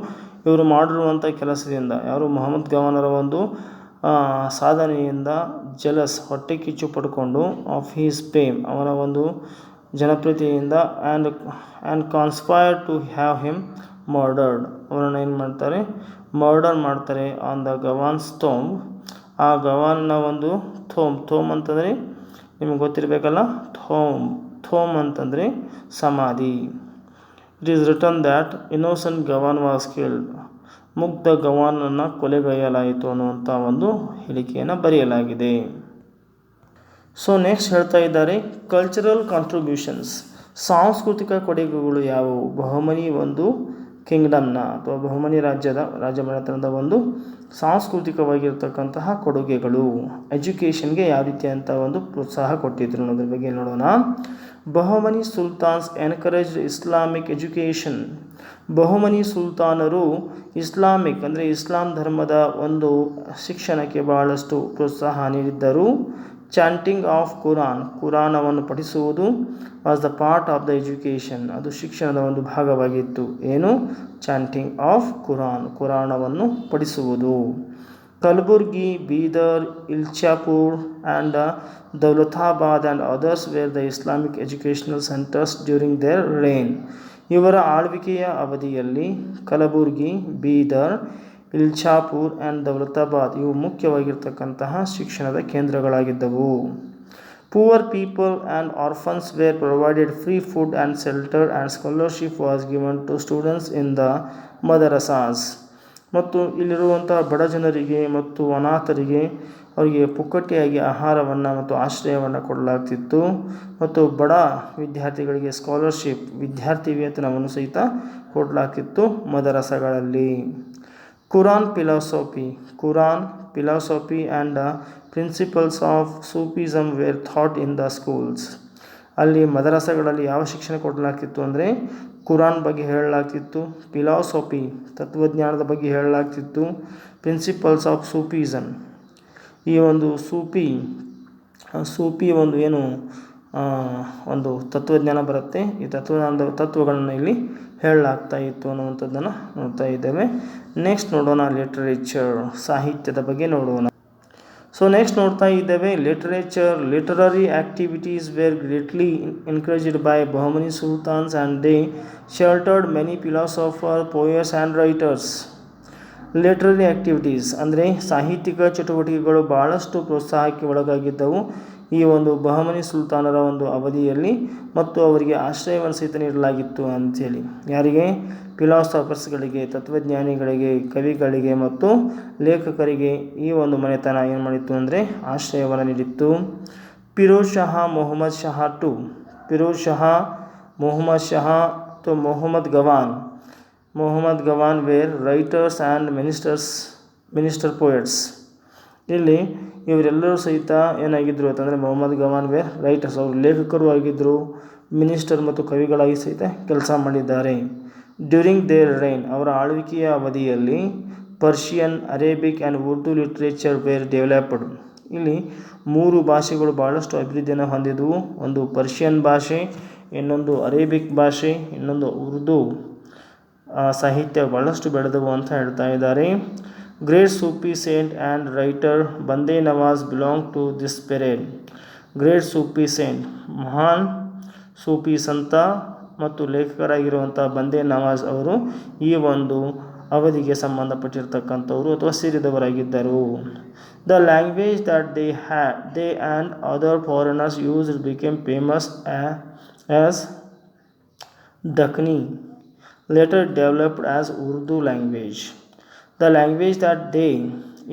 ಇವರು ಮಾಡಿರುವಂಥ ಕೆಲಸದಿಂದ, ಯಾರು ಮೊಹಮ್ಮದ್ ಗವಾನರ ಒಂದು ಸಾಧನೆಯಿಂದ ಜೆಲಸ್ ಹೊಟ್ಟೆ ಕಿಚ್ಚು ಪಡ್ಕೊಂಡು ಆಫ್ ಹೀಸ್ ಫೇಮ್ ಅವನ ಒಂದು ಜನಪ್ರಿಯತೆಯಿಂದ and conspire to have him murdered. ಅವರನ್ನು ಏನು ಮಾಡ್ತಾರೆ, ಮರ್ಡರ್ ಮಾಡ್ತಾರೆ ಆನ್ ದ ಗವಾನ್ಸ್ ಥೋಮ್. ಆ ಗವಾನ್ನ ಒಂದು ಥೋಮ್ ಅಂತಂದರೆ ನಿಮಗೆ ಗೊತ್ತಿರಬೇಕಲ್ಲ, ಥೋಮ್ ಅಂತಂದರೆ ಸಮಾಧಿ. It is written that innocent Gawan was killed. ಮುಗ್ಧ ಗವಾನನ್ನು ಕೊಲೆಗೈಯಲಾಯಿತು ಅನ್ನುವಂಥ ಒಂದು ಹೇಳಿಕೆಯನ್ನು ಬರೆಯಲಾಗಿದೆ. ಸೊ ನೆಕ್ಸ್ಟ್ ಹೇಳ್ತಾ ಇದ್ದಾರೆ ಕಲ್ಚರಲ್ ಕಾಂಟ್ರಿಬ್ಯೂಷನ್ಸ್. ಸಾಂಸ್ಕೃತಿಕ ಕೊಡುಗೆಗಳು ಯಾವುವು? ಬಹುಮನಿ ಒಂದು ಕಿಂಗ್ಡಮ್ನ ಅಥವಾ ಬಹುಮನಿ ರಾಜ್ಯ ಮನೆತನದ ಒಂದು ಸಾಂಸ್ಕೃತಿಕವಾಗಿರ್ತಕ್ಕಂತಹ ಕೊಡುಗೆಗಳು. ಎಜುಕೇಷನ್ಗೆ ಯಾವ ರೀತಿಯಂಥ ಒಂದು ಪ್ರೋತ್ಸಾಹ ಕೊಟ್ಟಿದ್ರು ಅನ್ನೋದ್ರ ಬಗ್ಗೆ ನೋಡೋಣ. Bahmani sultans encouraged Islamic education. Bahmani ಸುಲ್ತಾನರು ಇಸ್ಲಾಮಿಕ್ ಅಂದರೆ ಇಸ್ಲಾಂ ಧರ್ಮದ ಒಂದು ಶಿಕ್ಷಣಕ್ಕೆ ಬಹಳಷ್ಟು ಪ್ರೋತ್ಸಾಹ ನೀಡಿದ್ದರು. ಚಾಂಟಿಂಗ್ ಆಫ್ ಕುರಾನವನ್ನು ಪಠಿಸುವುದು was the part of the education. ಅದು ಶಿಕ್ಷಣದ ಒಂದು ಭಾಗವಾಗಿತ್ತು. ಏನು? ಚಾಂಟಿಂಗ್ ಆಫ್ ಕುರಾನವನ್ನು ಪಠಿಸುವುದು. Kalaburagi, Bidar, Elichpur and Daulatabad and others were the Islamic educational centres during their reign. ಇವರ ಆಳ್ವಿಕೆಯ ಅವಧಿಯಲ್ಲಿ ಕಲಬುರ್ಗಿ, ಬೀದರ್, ಇಲ್ಚಾಪುರ್ ಆ್ಯಂಡ್ ದೌಲತಾಬಾದ್ ಇವು ಮುಖ್ಯವಾಗಿರ್ತಕ್ಕಂತಹ ಶಿಕ್ಷಣದ ಕೇಂದ್ರಗಳಾಗಿದ್ದವು. Poor people and orphans wear provided free food and shelter and scholarship was given to students in the madrasas. ಮತ್ತು ಇಲ್ಲಿರುವಂತಹ ಬಡ ಜನರಿಗೆ ಮತ್ತು ಅನಾಥರಿಗೆ ಅವರಿಗೆ ಪುಕ್ಕಟೆಯಾಗಿ ಆಹಾರವನ್ನು ಮತ್ತು ಆಶ್ರಯವನ್ನು ಕೊಡಲಾಗ್ತಿತ್ತು. ಮತ್ತು ಬಡ ವಿದ್ಯಾರ್ಥಿಗಳಿಗೆ ಸ್ಕಾಲರ್ಶಿಪ್ ವಿದ್ಯಾರ್ಥಿ ವೇತನವನ್ನು ಸಹಿತ ಕೊಡಲಾಗ್ತಿತ್ತು ಮದರಸಗಳಲ್ಲಿ. Quran philosophy and principles of Sufism were taught in the schools. ಅಲ್ಲಿ ಮದರಸಗಳಲ್ಲಿ ಯಾವ ಶಿಕ್ಷಣ ಕೊಡಲಾಗ್ತಿತ್ತು ಅಂದರೆ ಕುರಾನ್ ಬಗ್ಗೆ ಹೇಳಲಾಗ್ತಿತ್ತು. ಫಿಲಾಸಫಿ ತತ್ವಜ್ಞಾನದ ಬಗ್ಗೆ ಹೇಳಲಾಗ್ತಿತ್ತು. ಪ್ರಿನ್ಸಿಪಲ್ಸ್ ಆಫ್ ಸೂಫಿಸಮ್, ಈ ಒಂದು ಸೂಫಿ ಒಂದು ಏನು ಒಂದು ತತ್ವಜ್ಞಾನ ಬರುತ್ತೆ, ಈ ತತ್ವಗಳನ್ನು ಇಲ್ಲಿ ಹೇಳಲಾಗ್ತಾ ಇತ್ತು ಅನ್ನುವಂಥದ್ದನ್ನು ನೋಡ್ತಾ ಇದ್ದೇವೆ. ನೆಕ್ಸ್ಟ್ ನೋಡೋಣ ಲಿಟ್ರೇಚರ್, ಸಾಹಿತ್ಯದ ಬಗ್ಗೆ ನೋಡೋಣ. ಸೊ ನೆಕ್ಸ್ಟ್ ನೋಡ್ತಾ ಇದ್ದೇವೆ literature. Literary activities were greatly encouraged by Bahmani sultans and they sheltered many philosopher, poets and writers. Literary activities ಅಂದರೆ ಸಾಹಿತ್ಯಿಕ ಚಟುವಟಿಕೆಗಳು ಭಾಳಷ್ಟು ಪ್ರೋತ್ಸಾಹಕ್ಕೆ ಒಳಗಾಗಿದ್ದವು ಈ ಒಂದು ಬಹಮನಿ ಸುಲ್ತಾನರ ಒಂದು ಅವಧಿಯಲ್ಲಿ, ಮತ್ತು ಅವರಿಗೆ ಆಶ್ರಯವನ್ನು ಸಹಿತ ನೀಡಲಾಗಿತ್ತು ಅಂಥೇಳಿ. ಯಾರಿಗೆ? ಫಿಲಾಸಫರ್ಸ್ಗಳಿಗೆ, ತತ್ವಜ್ಞಾನಿಗಳಿಗೆ, ಕವಿಗಳಿಗೆ ಮತ್ತು ಲೇಖಕರಿಗೆ ಈ ಒಂದು ಮನೆತನ ಏನು ಮಾಡಿತ್ತು ಅಂದರೆ ಆಶ್ರಯವನ್ನು ನೀಡಿತ್ತು. Firoz Shah Mohammad Shah two Firoz Shah Mohammad Shah two Mohammad Gawan were writers and minister poets. ಇಲ್ಲಿ ಇವರೆಲ್ಲರೂ ಸಹಿತ ಏನಾಗಿದ್ದರು ಅಂತಂದರೆ ಮೊಹಮ್ಮದ್ ಗವಾನ್ ವೇರ್ ರೈಟರ್ಸ್, ಅವರು ಲೇಖಕರು ಆಗಿದ್ದರು, ಮಿನಿಸ್ಟರ್ ಮತ್ತು ಕವಿಗಳಾಗಿ ಸಹಿತ ಕೆಲಸ ಮಾಡಿದ್ದಾರೆ. ಡ್ಯೂರಿಂಗ್ ದೇರ್ ರೈನ್, ಅವರ ಆಳ್ವಿಕೆಯ ಅವಧಿಯಲ್ಲಿ Persian, Arabic and Urdu literature were developed. ಇಲ್ಲಿ 3 ಭಾಷೆಗಳು ಭಾಳಷ್ಟು ಅಭಿವೃದ್ಧಿಯನ್ನು ಹೊಂದಿದವು. ಒಂದು ಪರ್ಷಿಯನ್ ಭಾಷೆ, ಇನ್ನೊಂದು ಅರೇಬಿಕ್ ಭಾಷೆ, ಇನ್ನೊಂದು ಉರ್ದು ಸಾಹಿತ್ಯ ಭಾಳಷ್ಟು ಬೆಳೆದವು ಅಂತ ಹೇಳ್ತಾ ಇದ್ದಾರೆ. Great Sufi saint and writer Bande Nawaz belong to this period. Great Sufi saint, ಮಹಾನ್ ಸೂಫಿ ಸಂತ ಮತ್ತು ಲೇಖಕರಾಗಿರುವಂಥ ಬಂದೇ ನವಾಜ್ ಅವರು ಈ ಒಂದು ಅವಧಿಗೆ ಸಂಬಂಧಪಟ್ಟಿರ್ತಕ್ಕಂಥವರು ಅಥವಾ ಸೇರಿದವರಾಗಿದ್ದರು. The language that they and other foreigners used became famous as Dakhni, later developed as Urdu language. The language that they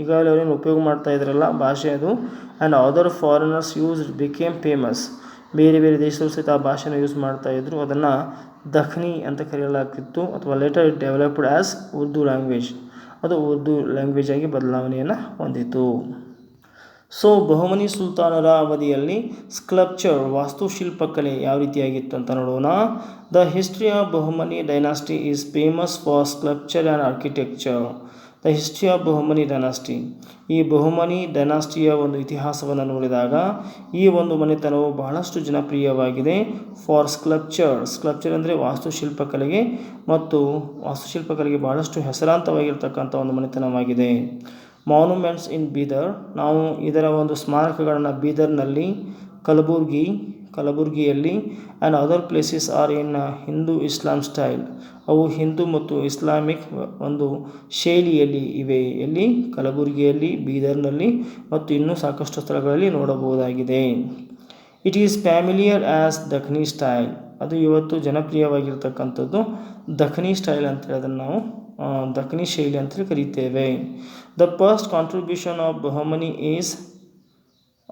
ಈಗಾಗಲೇ ಅವರೇನು ಉಪಯೋಗ ಮಾಡ್ತಾ ಇದ್ರಲ್ಲ ಭಾಷೆ ಅದು, and other foreigners used became famous, ಬೇರೆ ಬೇರೆ ದೇಶದವರು ಸಹಿತ ಆ ಭಾಷೆನ ಯೂಸ್ ಮಾಡ್ತಾಯಿದ್ರು, ಅದನ್ನು ದಖ್ನಿ ಅಂತ ಕರೆಯಲಾಗ್ತಿತ್ತು. ಅಥವಾ later developed as Urdu language, ಅದು ಉರ್ದು ಲ್ಯಾಂಗ್ವೇಜ್ ಆಗಿ ಬದಲಾವಣೆಯನ್ನು ಹೊಂದಿತು. ಸೊ ಬಹಮನಿ ಸುಲ್ತಾನರ ಅವಧಿಯಲ್ಲಿ ಸ್ಕಲ್ಪ್ಚರ್, ವಾಸ್ತುಶಿಲ್ಪಕಲೆ ಯಾವ ರೀತಿಯಾಗಿತ್ತು ಅಂತ ನೋಡೋಣ. The history of Bahmani dynasty is famous for sculpture and architecture. The history of Bahmani dynasty, ಈ ಬಹಮನಿ ಡೈನಾಸ್ಟಿಯ ಒಂದು ಇತಿಹಾಸವನ್ನು ನೋಡಿದಾಗ ಈ ಒಂದು ಮನೆತನವು ಬಹಳಷ್ಟು ಜನಪ್ರಿಯವಾಗಿದೆ. ಫಾರ್ ಸ್ಕಲ್ಪ್ಚರ್ ಅಂದರೆ ವಾಸ್ತುಶಿಲ್ಪಕಲೆಗೆ, ಮತ್ತು ವಾಸ್ತುಶಿಲ್ಪಕಲೆಗೆ ಬಹಳಷ್ಟು ಹೆಸರಾಂತವಾಗಿರ್ತಕ್ಕಂಥ ಒಂದು ಮನೆತನವಾಗಿದೆ. ಮಾನ್ಯುಮೆಂಟ್ಸ್ ಇನ್ ಬೀದರ್, ನಾವು ಇದರ ಒಂದು ಸ್ಮಾರಕಗಳನ್ನು ಬೀದರ್ನಲ್ಲಿ, ಕಲಬುರ್ಗಿಯಲ್ಲಿ and other places are in Hindu Islam style, ಅವು ಹಿಂದೂ ಮತ್ತು ಇಸ್ಲಾಮಿಕ್ ಒಂದು ಶೈಲಿಯಲ್ಲಿ ಇವೆ. ಎಲ್ಲಿ? ಕಲಬುರ್ಗಿಯಲ್ಲಿ, ಬೀದರ್ನಲ್ಲಿ ಮತ್ತು ಇನ್ನೂ ಸಾಕಷ್ಟು ಸ್ಥಳಗಳಲ್ಲಿ ನೋಡಬಹುದಾಗಿದೆ. It is familiar as Dakhni style, ಅದು ಇವತ್ತು ಜನಪ್ರಿಯವಾಗಿರ್ತಕ್ಕಂಥದ್ದು ದಖ್ನಿ ಸ್ಟೈಲ್ ಅಂತೇಳಿ ಅದನ್ನು ನಾವು ದಖ್ನಿ ಶೈಲಿ ಅಂತೇಳಿ ಕರೀತೇವೆ. The first contribution of Bahmani is,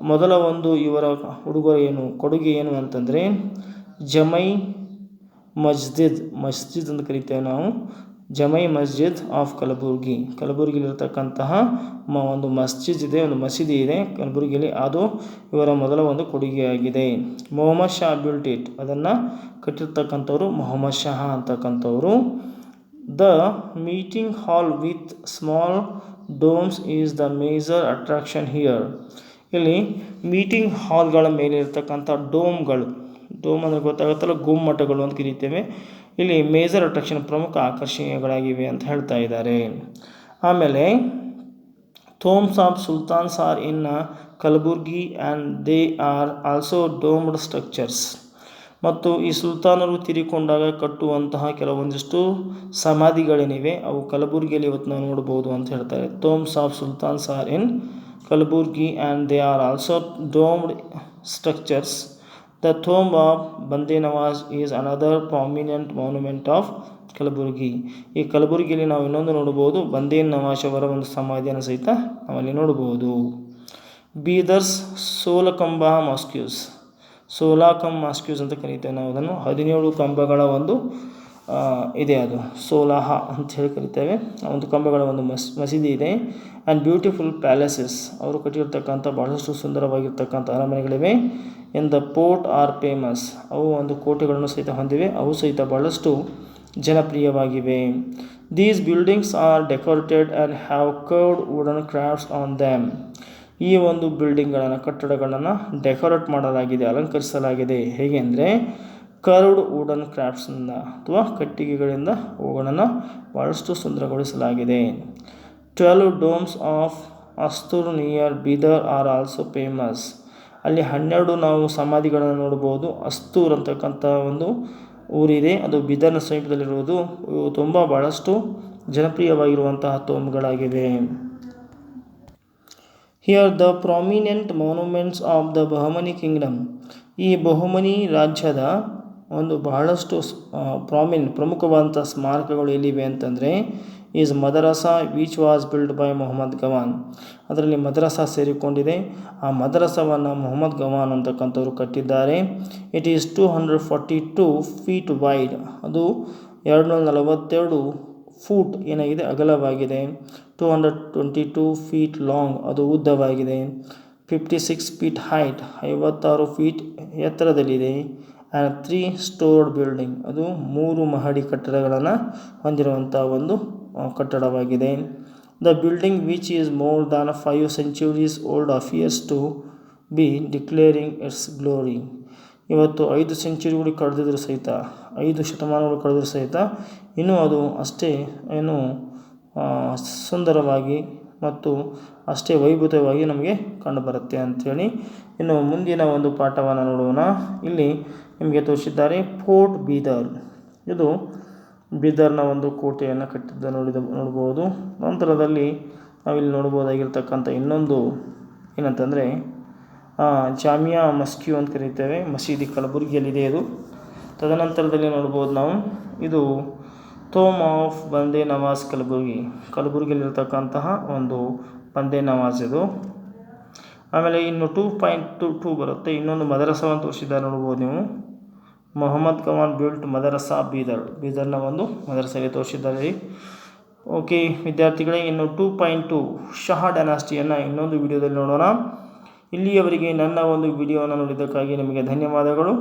ಮೊದಲ ಒಂದು ಇವರ ಕೊಡುಗೆ ಏನು ಅಂತಂದರೆ ಜಮೈ ಮಸ್ಜಿದ್ ಅಂತ ಕರಿತೇವೆ ನಾವು. ಜಮೈ ಮಸ್ಜಿದ್ ಆಫ್ ಕಲಬುರ್ಗಿಲಿರ್ತಕ್ಕಂತಹ ಒಂದು ಮಸ್ಜಿದ್ ಇದೆ, ಒಂದು ಮಸೀದಿ ಇದೆ ಕಲಬುರ್ಗಿಯಲ್ಲಿ, ಅದು ಇವರ ಮೊದಲ ಒಂದು ಕೊಡುಗೆಯಾಗಿದೆ. ಮೊಹಮ್ಮದ್ ಶಾ ಬಿಲ್ಟ್ ಇಟ್, ಅದನ್ನು ಕಟ್ಟಿರ್ತಕ್ಕಂಥವ್ರು ಮೊಹಮ್ಮದ್ ಶಾ ಅಂತಕ್ಕಂಥವ್ರು. The meeting hall with small domes is the major attraction here. ಇಲ್ಲಿ ಮೀಟಿಂಗ್ ಹಾಲ್ಗಳ ಮೇಲೆ ಇರ್ತಕ್ಕಂಥ ಡೋಮ್ ಅಂದರೆ ಗೊತ್ತಾಗುತ್ತಲ್ಲ, ಗುಮ್ಮಟಗಳು ಅಂತ ಕರೀತೇವೆ. ಇಲ್ಲಿ ಮೇಜರ್ ಅಟ್ರಾಕ್ಷನ್, ಪ್ರಮುಖ ಆಕರ್ಷಣೆಗಳಾಗಿವೆ ಅಂತ ಹೇಳ್ತಾ ಇದ್ದಾರೆ. ಆಮೇಲೆ tombs of sultans are in Kalaburagi and they are also domed structures. ಮತ್ತು ಈ ಸುಲ್ತಾನರು ತೀರಿಕೊಂಡಾಗ ಕಟ್ಟುವಂತಹ ಕೆಲವೊಂದಿಷ್ಟು ಸಮಾಧಿಗಳೇನಿವೆ ಅವು ಕಲಬುರ್ಗಿಯಲ್ಲಿ ಇವತ್ತು ನಾವು ನೋಡ್ಬೋದು ಅಂತ ಹೇಳ್ತಾರೆ. Tombs of sultans are in Kalaburagi and they are also domed structures. The tomb of Bande Nawaz is another prominent monument of Kalaburagi. ಈ ಕಲಬುರ್ಗಿಯಲ್ಲಿ ನಾವು ಇನ್ನೊಂದು ನೋಡ್ಬೋದು, ಬಂದೇ ನವಾಜ್ ಅವರ ಒಂದು ಸಮಾಧಿಯನ್ನು ಸಹಿತ ನಾವಲ್ಲಿ ನೋಡ್ಬೋದು. ಬೀದರ್ಸ್ ಸೋಲಕಂಬ ಮಾಸ್ಕ್ಯೂಸ್ ಅಂತ ಕರೀತೇವೆ ನಾವು ಅದನ್ನು. 17 ಕಂಬಗಳ ಒಂದು ಇದೆ, ಅದು ಸೋಲಾಹ ಅಂತ ಹೇಳಿ ಕರಿತೇವೆ. ಒಂದು ಕಂಬಗಳ ಒಂದು ಮಸೀದಿ ಇದೆ. ಆ್ಯಂಡ್ ಬ್ಯೂಟಿಫುಲ್ ಪ್ಯಾಲೇಸಸ್, ಅವರು ಕಟ್ಟಿರ್ತಕ್ಕಂಥ ಬಹಳಷ್ಟು ಸುಂದರವಾಗಿರ್ತಕ್ಕಂಥ ಅರಮನೆಗಳಿವೆ. In the fort are famous, ಅವು ಒಂದು ಕೋಟೆಗಳನ್ನು ಸಹಿತ ಹೊಂದಿವೆ, ಅವು ಸಹಿತ ಬಹಳಷ್ಟು ಜನಪ್ರಿಯವಾಗಿವೆ. These buildings are decorated and have carved wooden crafts on them. ಈ ಒಂದು ಬಿಲ್ಡಿಂಗ್ಗಳನ್ನು, ಕಟ್ಟಡಗಳನ್ನು ಡೆಕೋರೇಟ್ ಮಾಡಲಾಗಿದೆ, ಅಲಂಕರಿಸಲಾಗಿದೆ. ಹೇಗೆ ಅಂದರೆ ಕರ್ವ್ಡ್ ವುಡನ್ ಕ್ರಾಫ್ಟ್ಸಿಂದ ಅಥವಾ ಕಟ್ಟಿಗೆಗಳಿಂದ ಅವುಗಳನ್ನು ಭಾಳಷ್ಟು ಸುಂದರಗೊಳಿಸಲಾಗಿದೆ. 12 domes of Ashtur near Bidar are also famous. ಅಲ್ಲಿ 12 ನಾವು ಸಮಾಧಿಗಳನ್ನು ನೋಡ್ಬೋದು. ಅಸ್ತೂರ್ ಅಂತಕ್ಕಂಥ ಒಂದು ಊರಿದೆ, ಅದು ಬೀದರ್ನ ಸಮೀಪದಲ್ಲಿರುವುದು. ಇವು ತುಂಬ ಭಾಳಷ್ಟು ಜನಪ್ರಿಯವಾಗಿರುವಂತಹ ಟೋಮ್ಗಳಾಗಿವೆ. Here the prominent monuments of the Bahmani kingdom. ಈ ಬಹಮನಿ ರಾಜ್ಯದ ಒಂದು ಬಹಳಷ್ಟು ಪ್ರಮುಖವಾದಂಥ ಸ್ಮಾರಕಗಳು ಎಲ್ಲಿವೆ ಅಂತಂದರೆ is madrasa which was build by Mohammad Gawan. ಅದರಲ್ಲಿ ಮದರಸಾ ಸೇರಿಕೊಂಡಿದೆ. ಆ ಮದರಸವನ್ನು ಮೊಹಮ್ಮದ್ ಗವಾನ್ ಅಂತಕ್ಕಂಥವ್ರು ಕಟ್ಟಿದ್ದಾರೆ. ಇಟ್ ಈಸ್ 242 feet ವೈಡ್, ಅದು 242 ಫೂಟ್ ಏನಾಗಿದೆ ಅಗಲವಾಗಿದೆ. 222 feet ಲಾಂಗ್, ಅದು ಉದ್ದವಾಗಿದೆ. 56 feet ಹೈಟ್, 56 ಫೀಟ್ ಎತ್ತರದಲ್ಲಿದೆ. ಆ್ಯಂಡ್ 3 ಸ್ಟೋರ್ಡ್ ಬಿಲ್ಡಿಂಗ್, ಅದು 3 ಮಹಡಿ ಕಟ್ಟಡಗಳನ್ನು ಹೊಂದಿರುವಂಥ ಒಂದು ಕಟ್ಟಡವಾಗಿದೆ. The building which is more than 5 centuries old appears to be declaring its glory. ಇವತ್ತು 5 ಸೆಂಚುರಿಗಳು ಕಳೆದಿದ್ರು ಸಹಿತ, 5 ಶತಮಾನಗಳು ಕಳೆದರೂ ಸಹಿತ ಇನ್ನೂ ಅದು ಅಷ್ಟೇ ಏನು ಸುಂದರವಾಗಿ ಮತ್ತು ಅಷ್ಟೇ ವೈಭವವಾಗಿ ನಮಗೆ ಕಂಡುಬರುತ್ತೆ ಅಂಥೇಳಿ. ಇನ್ನು ಮುಂದಿನ ಒಂದು ಪಾಠವನ್ನು ನೋಡೋಣ. ಇಲ್ಲಿ ನಿಮಗೆ ತೋರಿಸಿದ್ದಾರೆ ಫೋರ್ಟ್ ಬೀದರ್. ಇದು ಬೀದರ್ನ ಒಂದು ಕೋಟೆಯನ್ನು ಕಟ್ಟಿದ್ದ ನೋಡ್ಬೋದು. ನಂತರದಲ್ಲಿ ನಾವಿಲ್ಲಿ ನೋಡ್ಬೋದಾಗಿರ್ತಕ್ಕಂಥ ಇನ್ನೊಂದು ಏನಂತಂದರೆ ಜಾಮಿಯಾ ಮಸ್ಕಿಯು ಅಂತ ಕರೀತೇವೆ, ಮಸೀದಿ ಕಲಬುರಗಿಯಲ್ಲಿದೆ ಇದು. ತದನಂತರದಲ್ಲಿ ನೋಡ್ಬೋದು ನಾವು, ಇದು ತೋಮ್ ಆಫ್ ಬಂದೇ ನವಾಜ್ ಕಲಬುರಗಿಯಲ್ಲಿರ್ತಕ್ಕಂತಹ ಒಂದು ಬಂದೇ ನವಾಜ್ ಇದು. ಆಮೇಲೆ ಇನ್ನು 2.22 ಬರುತ್ತೆ, ಇನ್ನೊಂದು ಮದರಸವನ್ನು ತೋರಿಸಿದ್ದಾರೆ ನೋಡ್ಬೋದು ನೀವು. ಮೊಹಮ್ಮದ್ ಗವಾನ್ ಬಿಲ್ಟ್ ಮದರಸಾ ಬೀದರ್ನ ಒಂದು ಮದರಸೆಗೆ ತೋರಿಸಿದ್ದಾರೆ. ಓಕೆ ವಿದ್ಯಾರ್ಥಿಗಳೇ, ಇನ್ನು 2.2 ಶಹಾ ಡೈನಾಸ್ಟಿಯನ್ನು ಇನ್ನೊಂದು ವಿಡಿಯೋದಲ್ಲಿ ನೋಡೋಣ. ಇಲ್ಲಿಯವರೆಗೆ ನನ್ನ ಒಂದು ವಿಡಿಯೋವನ್ನು ನೋಡಿದ್ದಕ್ಕಾಗಿ ನಿಮಗೆ ಧನ್ಯವಾದಗಳು.